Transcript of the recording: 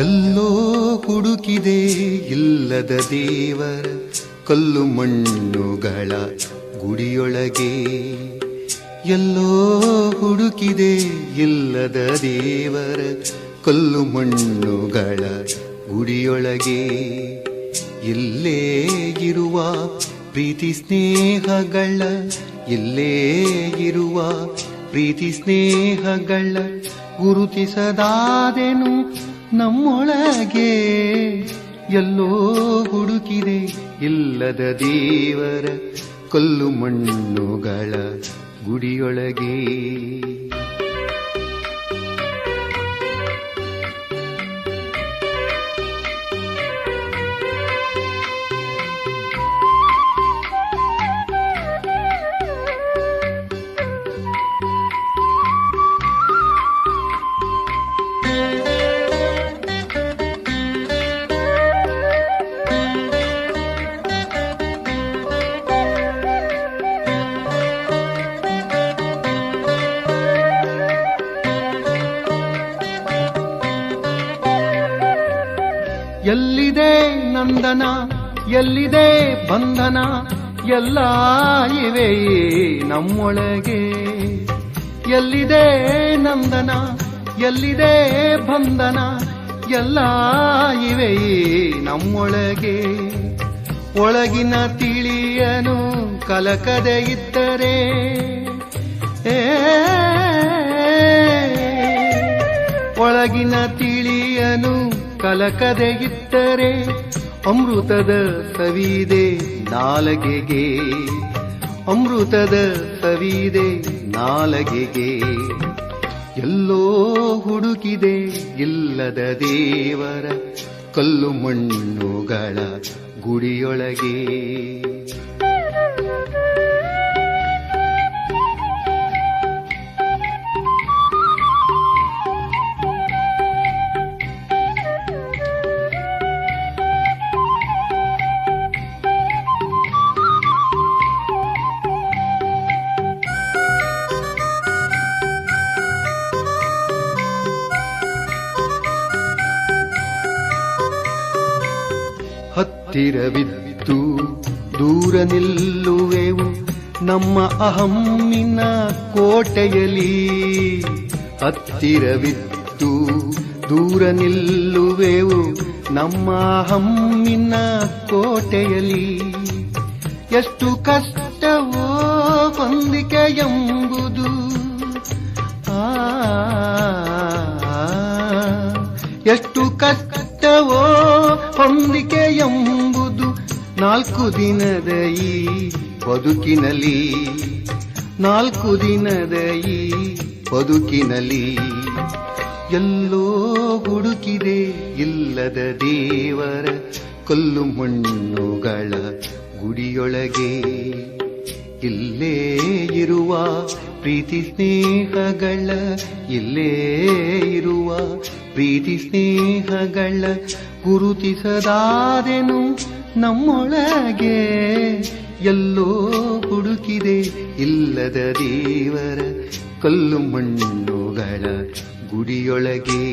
ಎಲ್ಲೋ ಹುಡುಕಿದೆ ಇಲ್ಲದ ದೇವರ ಕಲ್ಲು ಮಣ್ಣುಗಳ ಗುಡಿಯೊಳಗೆ. ಎಲ್ಲೋ ಹುಡುಕಿದೆ ಇಲ್ಲದ ದೇವರ ಕಲ್ಲು ಮಣ್ಣುಗಳ ಗುಡಿಯೊಳಗೆ. ಇಲ್ಲೇ ಇರುವ ಪ್ರೀತಿ ಸ್ನೇಹಗಳ, ಇಲ್ಲೇ ಇರುವ ಪ್ರೀತಿ ಸ್ನೇಹಗಳ ಗುರುತಿಸದಾದೆನು ನಮ್ಮೊಳಗೆ. ಎಲ್ಲೋ ಹುಡುಕಿದೆ ಇಲ್ಲದ ದೇವರ ಕಲ್ಲು ಮಣ್ಣುಗಳ ಗುಡಿಯೊಳಗೆ. ಎಲ್ಲಿದೆ ನಂದನ, ಎಲ್ಲಿದೆ ಬಂಧನ, ಎಲ್ಲ ಇವೆ ನಮ್ಮೊಳಗೆ. ಎಲ್ಲಿದೆ ನಂದನ, ಎಲ್ಲಿದೆ ಬಂಧನ, ಎಲ್ಲ ಇವೆ ನಮ್ಮೊಳಗೆ. ಒಳಗಿನ ತಿಳಿಯನು ಕಲಕದೆ ಇದ್ದರೆ, ಒಳಗಿನ ತಿಳಿಯನು ಕಲಕದೆ ಇದ್ದರೆ ಅಮೃತದ ಸವಿದೆ ನಾಲಗೆಗೆ, ಅಮೃತದ ಸವಿದೆ ನಾಲಗೆಗೆ. ಎಲ್ಲೋ ಹುಡುಕಿದೆ ಇಲ್ಲದ ದೇವರ ಕಲ್ಲು ಮಣ್ಣುಗಳ ಗುಡಿಯೊಳಗೆ. ಹತ್ತಿರವಿದ್ದು ದೂರ ನಿಲ್ಲುವೆವು ನಮ್ಮ ಅಹಮ್ಮಿನ ಕೋಟೆಯಲಿ. ಹತ್ತಿರವಿದ್ದು ದೂರ ನಿಲ್ಲುವೆವು ನಮ್ಮ ಅಹಮ್ಮಿನ ಕೋಟೆಯಲಿ. ಎಷ್ಟು ಕಷ್ಟವೋ ಹೊಂದಿಕೆ ಎಂಬುದು, ಎಷ್ಟು ಕಷ್ಟವೋ ಹೊಂದಿಕೆ ಎಂಬುದು ನಾಲ್ಕು ದಿನದ ಈ ಬದುಕಿನಲ್ಲಿ, ನಾಲ್ಕು ದಿನದ ಈ ಬದುಕಿನಲ್ಲಿ. ಎಲ್ಲೋ ಹುಡುಕಿದೆ ಇಲ್ಲದ ದೇವರ ಕಲ್ಲು ಮಣ್ಣುಗಳ ಗುಡಿಯೊಳಗೆ. ಇಲ್ಲೇ ಇರುವ ಪ್ರೀತಿ ಸ್ನೇಹಗಳ, ಇಲ್ಲೇ ಇರುವ ಪ್ರೀತಿ ಸ್ನೇಹಗಳ ಗುರುತಿಸದಾದೆನು ನಮ್ಮೊಳಗೆ. ಎಲ್ಲೋ ಹುಡುಕಿದೆ ಇಲ್ಲದ ದೇವರ ಕಲ್ಲು ಮಣ್ಣುಗಳ ಗುಡಿಯೊಳಗೆ.